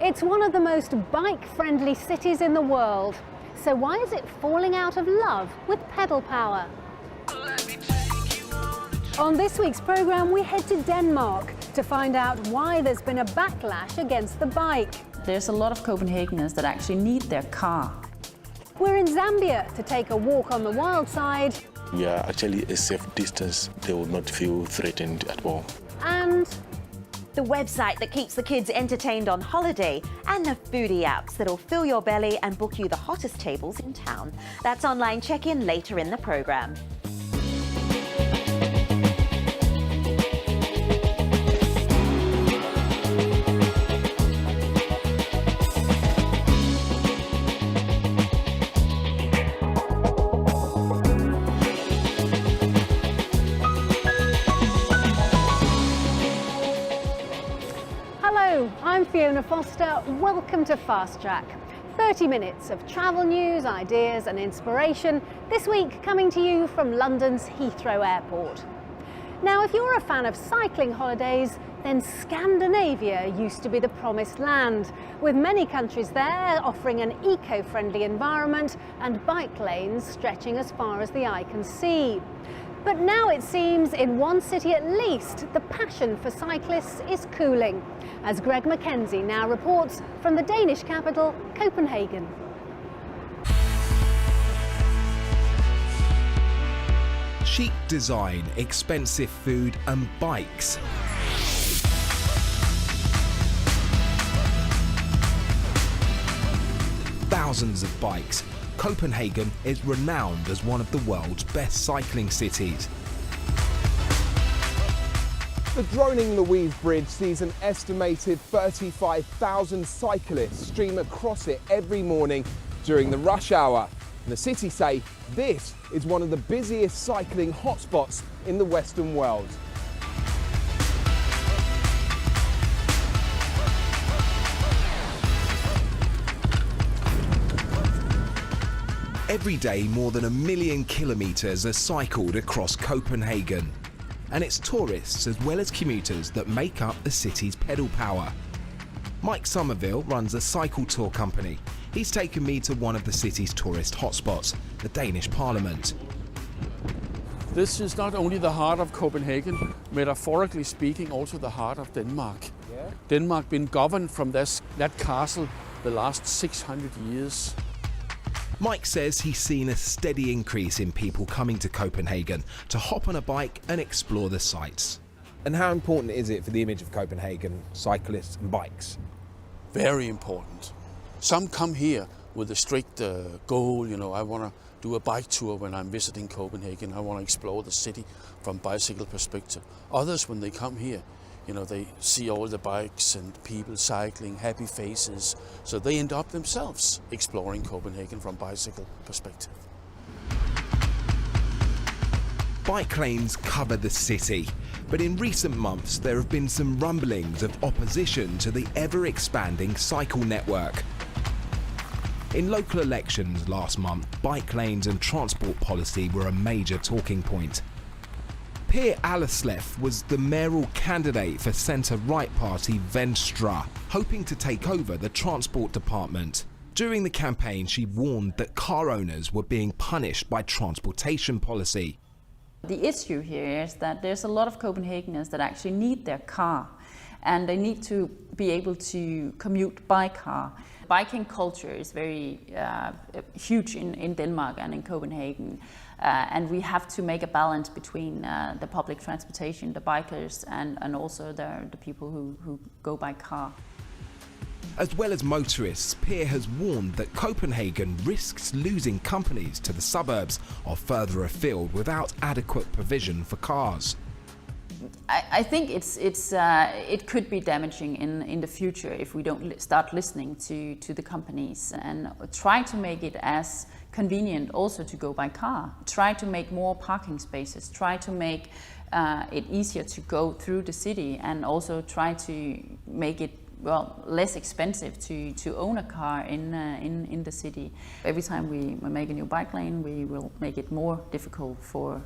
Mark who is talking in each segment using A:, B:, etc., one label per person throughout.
A: It's one of the most bike-friendly cities in the world. So why is it falling out of love with pedal power? On this week's programme, we head to Denmark to find out why there's been a backlash against the bike.
B: There's a lot of Copenhageners that actually need their car.
A: We're in Zambia to take a walk on the wild side.
C: We are actually a safe distance. They will not feel threatened at all.
A: And
D: the website that keeps the kids entertained on holiday, and the foodie apps that'll fill your belly and book you the hottest tables in town. That's online check-in later in the programme.
A: Hello, I'm Fiona Foster. Welcome to Fast Track. 30 minutes of travel news, ideas and inspiration, this week coming to you from London's Heathrow Airport. Now, if you're a fan of cycling holidays, then Scandinavia used to be the promised land, with many countries there offering an eco-friendly environment and bike lanes stretching as far as the eye can see. But now it seems, in one city at least, the passion for cyclists is cooling, as Greg Mackenzie now reports from the Danish capital, Copenhagen.
E: Chic design, expensive food and bikes. Thousands of bikes. Copenhagen is renowned as one of the world's best cycling cities.
F: The droning Louise Bridge sees an estimated 35,000 cyclists stream across it every morning during the rush hour. And the city say this is one of the busiest cycling hotspots in the Western world.
E: Every day, more than 1 million kilometres are cycled across Copenhagen. And it's tourists as well as commuters that make up the city's pedal power. Mike Somerville runs a cycle tour company. He's taken me to one of the city's tourist hotspots, the Danish Parliament.
G: This is not only the heart of Copenhagen, metaphorically speaking, also the heart of Denmark.
F: Yeah.
G: Denmark been governed from that castle the last 600 years.
E: Mike says he's seen a steady increase in people coming to Copenhagen to hop on a bike and explore the sights.
F: And how important is it for the image of Copenhagen, cyclists and bikes?
G: Very important. Some come here with a strict goal, I want to do a bike tour when I'm visiting Copenhagen. I want to explore the city from bicycle perspective. Others, when they come here, they see all the bikes and people cycling, happy faces, so they end up themselves exploring Copenhagen from bicycle perspective.
E: Bike lanes cover the city, but in recent months there have been some rumblings of opposition to the ever-expanding cycle network. In local elections last month, bike lanes and transport policy were a major talking point. Per Aalesleff was the mayoral candidate for centre-right party Venstre, hoping to take over the transport department. During the campaign, she warned that car owners were being punished by transportation policy.
B: The issue here is that there's a lot of Copenhageners that actually need their car, and they need to be able to commute by car. Biking culture is very huge in Denmark and in Copenhagen. And we have to make a balance between the public transportation, the bikers, and also the people who go by car.
E: As well as motorists, Per has warned that Copenhagen risks losing companies to the suburbs or further afield without adequate provision for cars.
B: I think it could be damaging in the future if we don't start listening to the companies and try to make it as convenient also to go by car. Try to make more parking spaces, try to make it easier to go through the city, and also try to make it less expensive to own a car in the city. Every time we make a new bike lane, we will make it more difficult for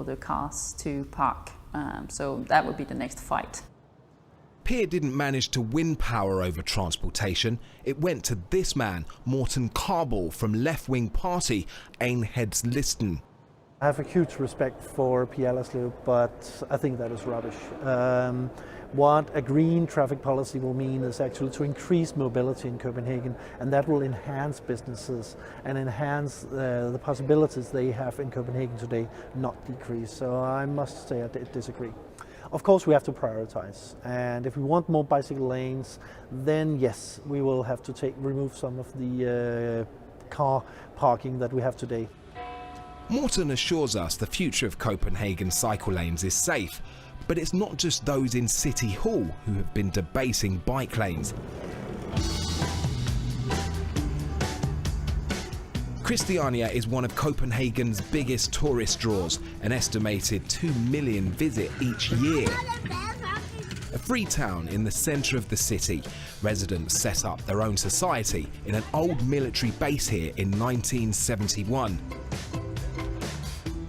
B: the cars to park. So that would be the next fight.
E: PEER didn't manage to win power over transportation. It went to this man, Morten Kabel, from left-wing party Enhedslisten.
H: I have a huge respect for Pia Allerslev, but I think that is rubbish. What a green traffic policy will mean is actually to increase mobility in Copenhagen, and that will enhance businesses and enhance the possibilities they have in Copenhagen today, not decrease. So I must say I disagree. Of course, we have to prioritize, and if we want more bicycle lanes, then yes, we will have to remove some of the car parking that we have today.
E: Morten assures us the future of Copenhagen cycle lanes is safe, but it's not just those in City Hall who have been debasing bike lanes. Christiania is one of Copenhagen's biggest tourist draws, an estimated 2 million visit each year. A free town in the centre of the city, residents set up their own society in an old military base here in 1971.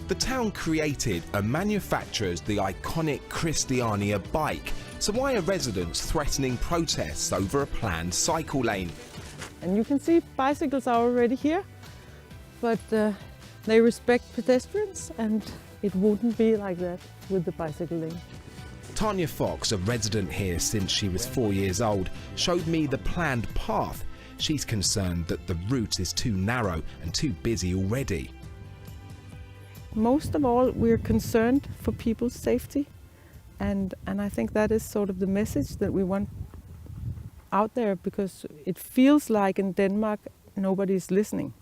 E: The town created and manufactures the iconic Christiania bike, so why are residents threatening protests over a planned cycle lane?
I: And you can see bicycles are already here, but they respect pedestrians, and it wouldn't be like that with the bicycle lane.
E: Tanya Fox, a resident here since she was 4 years old, showed me the planned path. She's concerned that the route is too narrow and too busy already.
I: Most of all, we're concerned for people's safety, and I think that is sort of the message that we want out there, because it feels like in Denmark nobody's listening.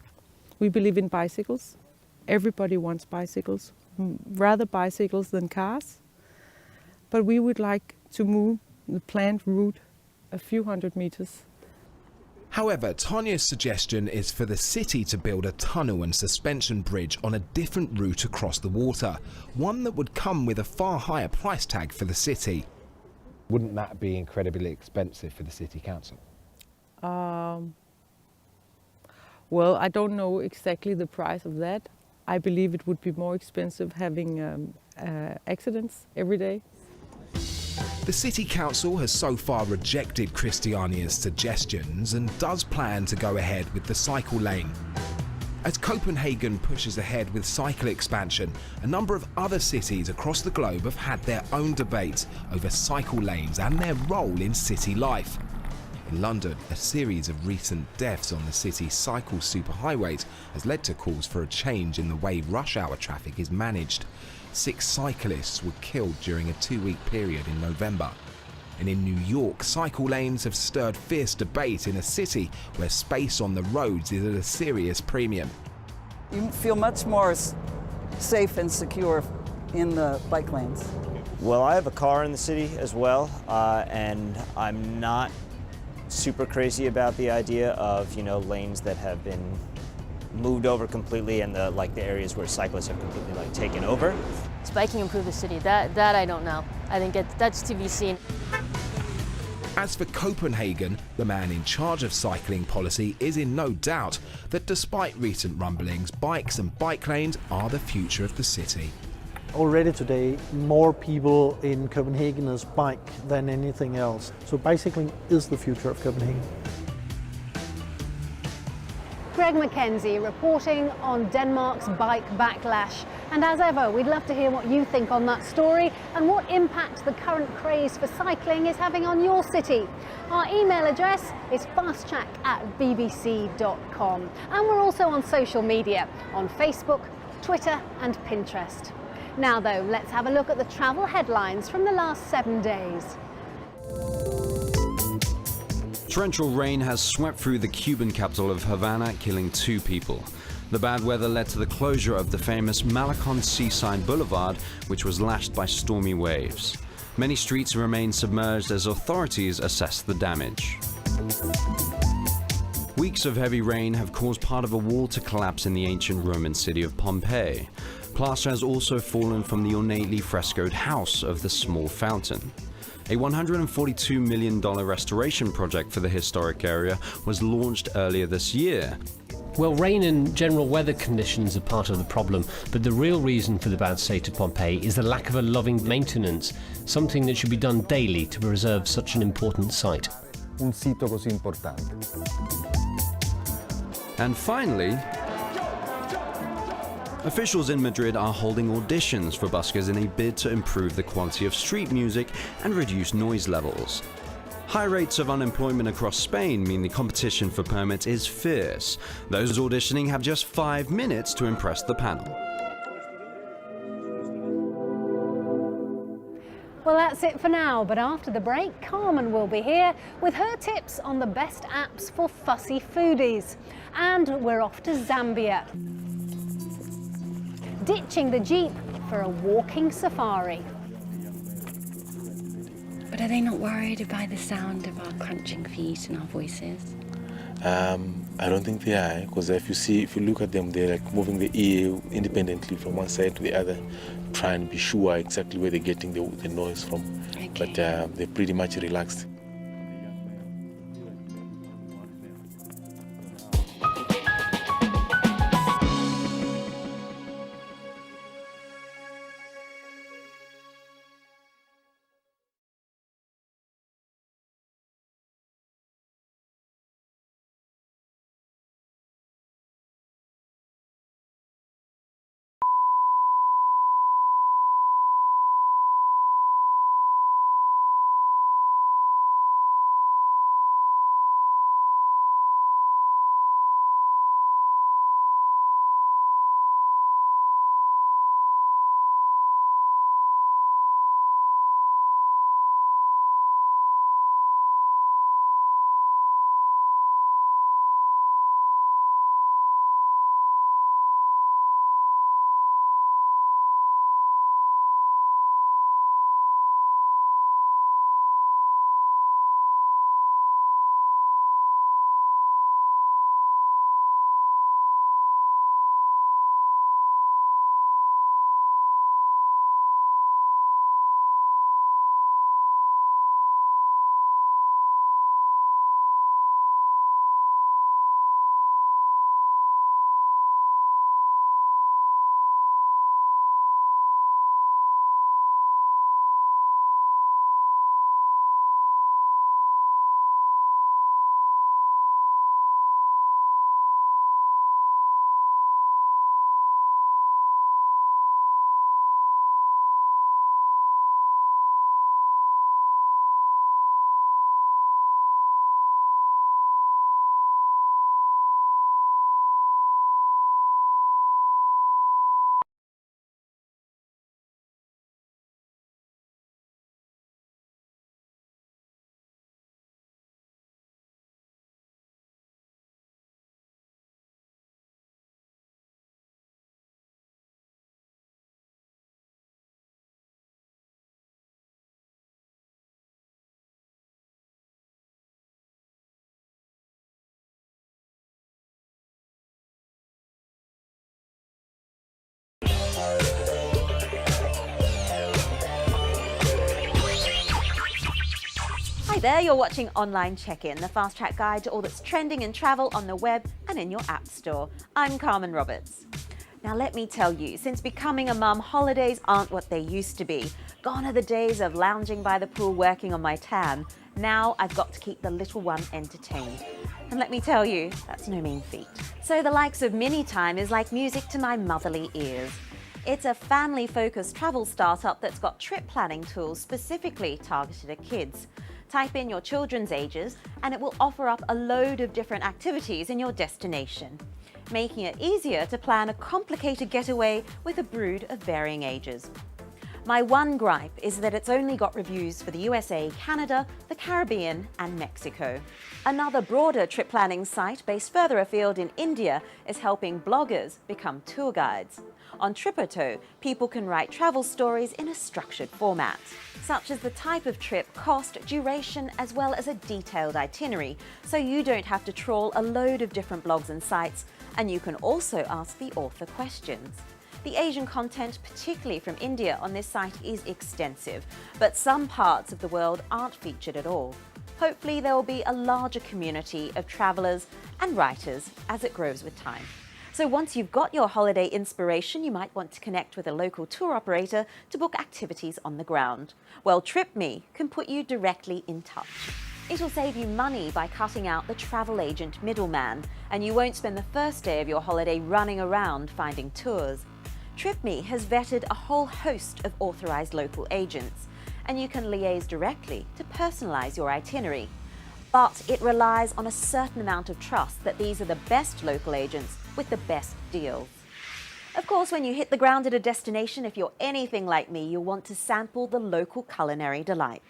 I: We believe in bicycles. Everybody wants bicycles, rather bicycles than cars. But we would like to move the planned route a few hundred meters.
E: However, Tanya's suggestion is for the city to build a tunnel and suspension bridge on a different route across the water, one that would come with a far higher price tag for the city.
F: Wouldn't that be incredibly expensive for the city council?
I: Well, I don't know exactly the price of that. I believe it would be more expensive having accidents every day.
E: The City Council has so far rejected Christiania's suggestions and does plan to go ahead with the cycle lane. As Copenhagen pushes ahead with cycle expansion, a number of other cities across the globe have had their own debates over cycle lanes and their role in city life. In London, a series of recent deaths on the city's cycle superhighways has led to calls for a change in the way rush hour traffic is managed. 6 cyclists were killed during a 2-week period in November. And in New York, cycle lanes have stirred fierce debate in a city where space on the roads is at a serious premium.
J: You feel much more safe and secure in the bike lanes.
K: Well, I have a car in the city as well, and I'm not super crazy about the idea of, lanes that have been moved over completely and the areas where cyclists have completely taken over.
L: Does biking improve the city? That I don't know. I think that's to be seen.
E: As for Copenhagen, the man in charge of cycling policy is in no doubt that despite recent rumblings, bikes and bike lanes are the future of the city.
H: Already today, more people in Copenhagen is bike than anything else. So bicycling is the future of Copenhagen.
A: Greg Mackenzie reporting on Denmark's bike backlash. And as ever, we'd love to hear what you think on that story and what impact the current craze for cycling is having on your city. Our email address is fasttrack@bbc.com. And we're also on social media, on Facebook, Twitter and Pinterest. Now though, let's have a look at the travel headlines from the last 7 days.
M: Torrential rain has swept through the Cuban capital of Havana, killing 2 people. The bad weather led to the closure of the famous Malecon Seaside Boulevard, which was lashed by stormy waves. Many streets remain submerged as authorities assess the damage. Weeks of heavy rain have caused part of a wall to collapse in the ancient Roman city of Pompeii. Plaster has also fallen from the ornately frescoed house of the small fountain. A $142 million restoration project for the historic area was launched earlier this year.
N: Well, rain and general weather conditions are part of the problem, but the real reason for the bad state of Pompeii is the lack of a loving maintenance, something that should be done daily to preserve such an important site.
O: Un sito così importante.
M: And finally, officials in Madrid are holding auditions for buskers in a bid to improve the quality of street music and reduce noise levels. High rates of unemployment across Spain mean the competition for permits is fierce. Those auditioning have just 5 minutes to impress the panel.
A: Well, that's it for now, but after the break, Carmen will be here with her tips on the best apps for fussy foodies. And we're off to Zambia, ditching the Jeep for a walking safari.
P: But are they not worried by the sound of our crunching feet and our voices?
C: I don't think they are, because if you look at them, they're like moving the ear independently from one side to the other, trying to be sure exactly where they're getting the noise from.
P: Okay.
C: But they're pretty much relaxed.
D: Hi there, you're watching Online Check-In, the fast-track guide to all that's trending in travel on the web and in your app store. I'm Carmen Roberts. Now let me tell you, since becoming a mum, holidays aren't what they used to be. Gone are the days of lounging by the pool working on my tan. Now I've got to keep the little one entertained. And let me tell you, that's no mean feat. So the likes of Minitime is like music to my motherly ears. It's a family-focused travel startup that's got trip planning tools specifically targeted at kids. Type in your children's ages and it will offer up a load of different activities in your destination, making it easier to plan a complicated getaway with a brood of varying ages. My one gripe is that it's only got reviews for the USA, Canada, the Caribbean and Mexico. Another broader trip planning site based further afield in India is helping bloggers become tour guides. On Tripato, people can write travel stories in a structured format, such as the type of trip, cost, duration, as well as a detailed itinerary, so you don't have to trawl a load of different blogs and sites, and you can also ask the author questions. The Asian content, particularly from India, on this site is extensive, but some parts of the world aren't featured at all. Hopefully there will be a larger community of travellers and writers as it grows with time. So once you've got your holiday inspiration, you might want to connect with a local tour operator to book activities on the ground. Well, TripMe can put you directly in touch. It'll save you money by cutting out the travel agent middleman, and you won't spend the first day of your holiday running around finding tours. TripMe has vetted a whole host of authorized local agents, and you can liaise directly to personalize your itinerary. But it relies on a certain amount of trust that these are the best local agents with the best deals. Of course, when you hit the ground at a destination, if you're anything like me, you'll want to sample the local culinary delights.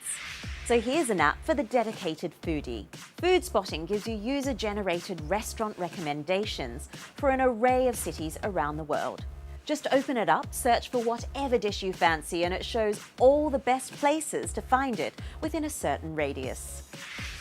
D: So here's an app for the dedicated foodie. Food Spotting gives you user-generated restaurant recommendations for an array of cities around the world. Just open it up, search for whatever dish you fancy, and it shows all the best places to find it within a certain radius.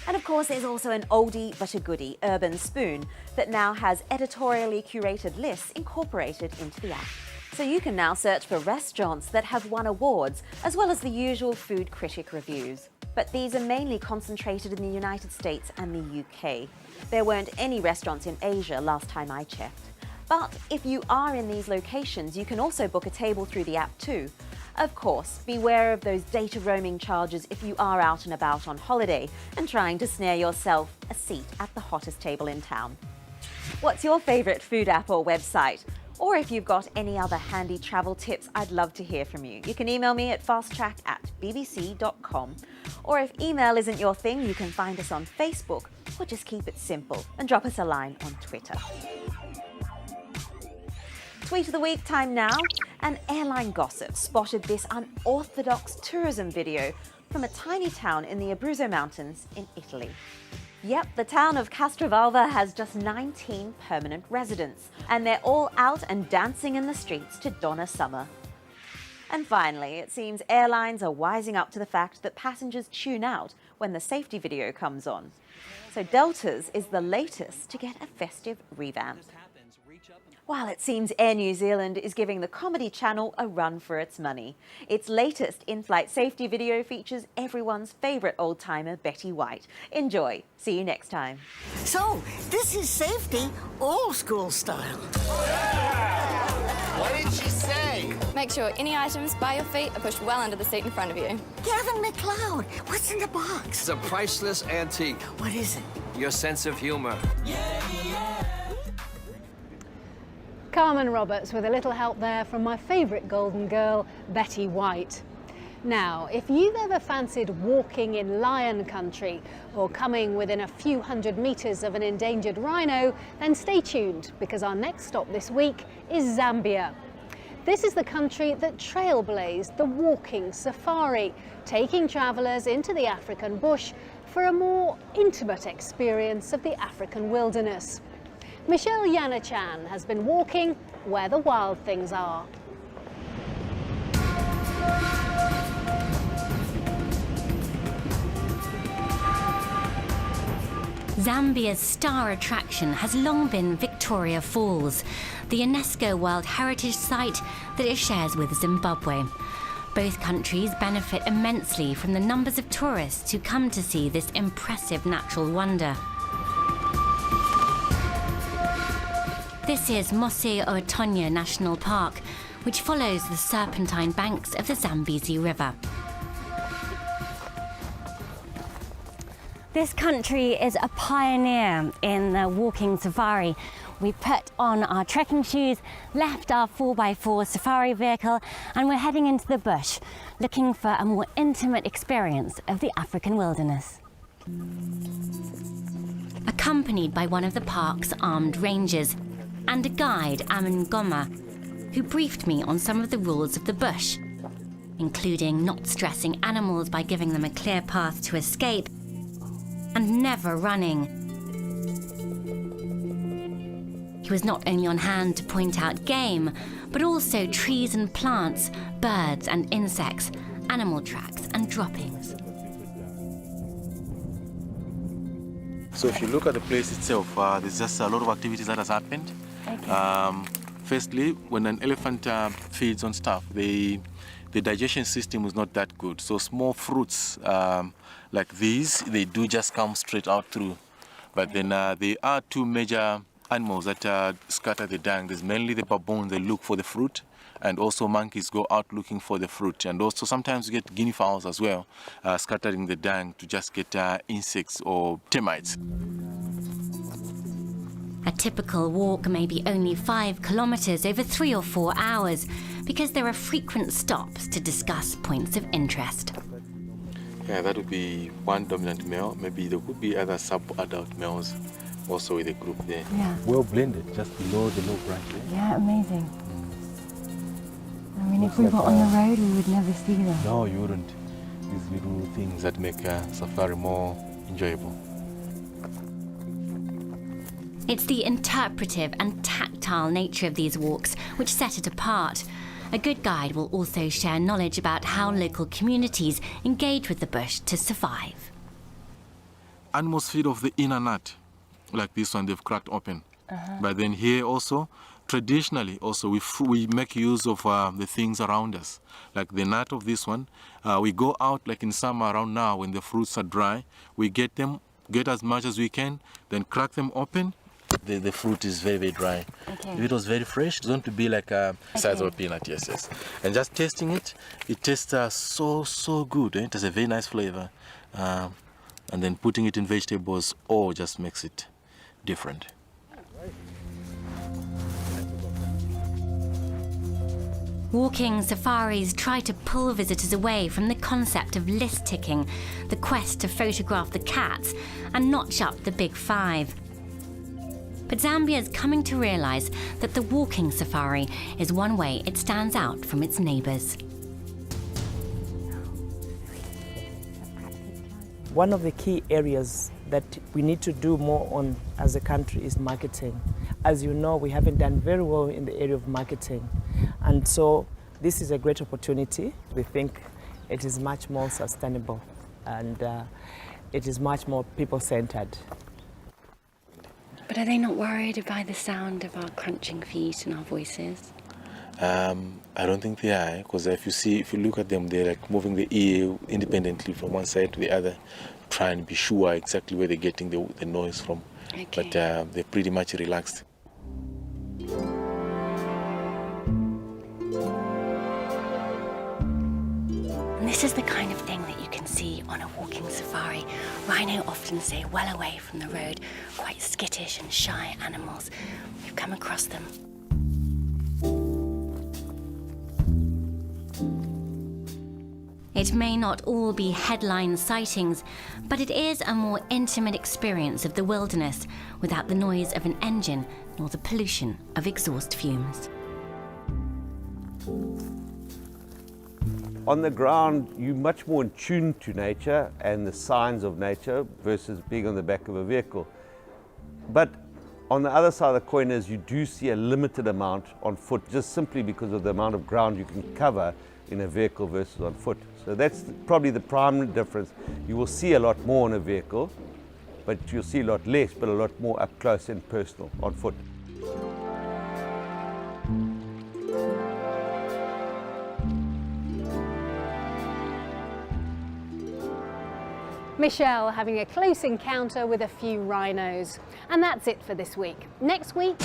D: And of course, there's also an oldie but a goodie, Urban Spoon, that now has editorially curated lists incorporated into the app. So you can now search for restaurants that have won awards, as well as the usual food critic reviews. But these are mainly concentrated in the United States and the UK. There weren't any restaurants in Asia last time I checked. But if you are in these locations, you can also book a table through the app too. Of course, beware of those data roaming charges if you are out and about on holiday and trying to snare yourself a seat at the hottest table in town. What's your favourite food app or website? Or if you've got any other handy travel tips, I'd love to hear from you. You can email me at fasttrack@bbc.com. Or if email isn't your thing, you can find us on Facebook, or just keep it simple and drop us a line on Twitter. Tweet of the week time now. An airline gossip spotted this unorthodox tourism video from a tiny town in the Abruzzo Mountains in Italy. Yep, the town of Castrovalva has just 19 permanent residents, and they're all out and dancing in the streets to Donna Summer. And finally, it seems airlines are wising up to the fact that passengers tune out when the safety video comes on. So Delta's is the latest to get a festive revamp. While it seems Air New Zealand is giving the Comedy Channel a run for its money. Its latest in-flight safety video features everyone's favourite old-timer Betty White. Enjoy. See you next time.
Q: So, this is safety old school style.
R: What did she say?
S: Make sure any items by your feet are pushed well under the seat in front of you.
Q: Gavin McLeod, what's in the box?
T: It's a priceless antique.
Q: What is it?
T: Your sense of humor.
A: Carmen Roberts with a little help there from my favourite golden girl, Betty White. Now, if you've ever fancied walking in lion country or coming within a few hundred metres of an endangered rhino, then stay tuned because our next stop this week is Zambia. This is the country that trailblazed the walking safari, taking travellers into the African bush for a more intimate experience of the African wilderness. Michelle Yanachan has been walking where the wild things are.
P: Zambia's star attraction has long been Victoria Falls, the UNESCO World Heritage Site that it shares with Zimbabwe. Both countries benefit immensely from the numbers of tourists who come to see this impressive natural wonder. This is Mose Otonya National Park, which follows the serpentine banks of the Zambezi River. This country is a pioneer in the walking safari. We put on our trekking shoes, left our 4x4 safari vehicle, and we're heading into the bush, looking for a more intimate experience of the African wilderness. Accompanied by one of the park's armed rangers, and a guide, Amin Goma, who briefed me on some of the rules of the bush, including not stressing animals by giving them a clear path to escape, and never running. He was not only on hand to point out game, but also trees and plants, birds and insects, animal tracks and droppings.
C: So if you look at the place itself, there's just a lot of activities that has happened. Okay. Firstly, when an elephant feeds on stuff, the digestion system is not that good. So small fruits like these, they do just come straight out through. But then there are two major animals that scatter the dung. There's mainly the baboons, they look for the fruit, and also monkeys go out looking for the fruit. And also sometimes you get guinea fowls as well, scattering the dung to just get insects or termites.
P: A typical walk may be only 5 kilometres over 3 or 4 hours because there are frequent stops to discuss points of interest.
C: Yeah, that would be one dominant male. Maybe there could be other sub-adult males also with the group there.
L: Yeah.
C: Well blended, just below the low branch there.
L: Yeah, amazing. I mean, if we were on the road, we would never see them.
C: No, you wouldn't. These little things that make safari more enjoyable.
P: It's the interpretive and tactile nature of these walks which set it apart. A good guide will also share knowledge about how local communities engage with the bush to survive.
C: Animals feed off the inner nut, like this one they've cracked open. But then here also, traditionally also, we make use of the things around us. Like the nut of this one, we go out like in summer around now when the fruits are dry, we get as much as we can, then crack them open. The fruit is very, very dry.
L: Okay.
C: If it was very fresh, it's going to be like a size of a peanut, yes. And just tasting it, it tastes so good. It has a very nice flavor. And then putting it in vegetables, just makes it different.
P: Walking safaris try to pull visitors away from the concept of list ticking, the quest to photograph the cats and notch up the big 5. But Zambia is coming to realise that the walking safari is one way it stands out from its neighbours.
R: One of the key areas that we need to do more on as a country is marketing. As you know, we haven't done very well in the area of marketing. And so this is a great opportunity. We think it is much more sustainable and it is much more people-centered.
P: But are they not worried by the sound of our crunching feet and our voices?
C: I don't think they are, because if you look at them, they're like moving the ear independently from one side to the other, trying to be sure exactly where they're getting the noise from.
P: Okay.
C: But they're pretty much relaxed.
P: And this is the kind of thing that you can see on a walking safari. Rhino often stay well away from the road, quite skittish and shy animals. We've come across them. It may not all be headline sightings, but it is a more intimate experience of the wilderness without the noise of an engine nor the pollution of exhaust fumes.
U: On the ground, you're much more in tune to nature and the signs of nature versus being on the back of a vehicle. But on the other side of the coin is you do see a limited amount on foot, just simply because of the amount of ground you can cover in a vehicle versus on foot. So that's probably the primary difference. You will see a lot more on a vehicle, but you'll see a lot less, but a lot more up close and personal on foot.
A: Michelle having a close encounter with a few rhinos. And that's it for this week. Next week,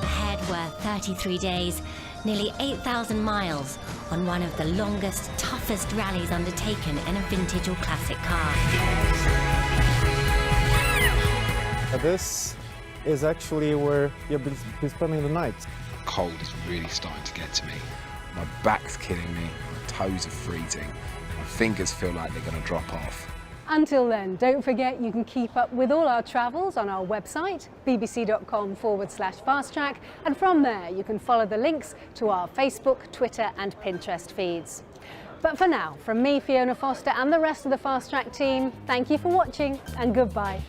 P: Ahead were 33 days, nearly 8,000 miles on one of the longest, toughest rallies undertaken in a vintage or classic car.
V: This is actually where you've been spending the night.
E: Cold is really starting to get to me. My back's killing me, my toes are freezing, my fingers feel like they're going to drop off.
A: until then, don't forget you can keep up with all our travels on our website, bbc.com/fasttrack, and from there you can follow the links to our Facebook, Twitter and Pinterest feeds. But for now, from me, Fiona Foster, and the rest of the Fast Track team, thank you for watching and goodbye.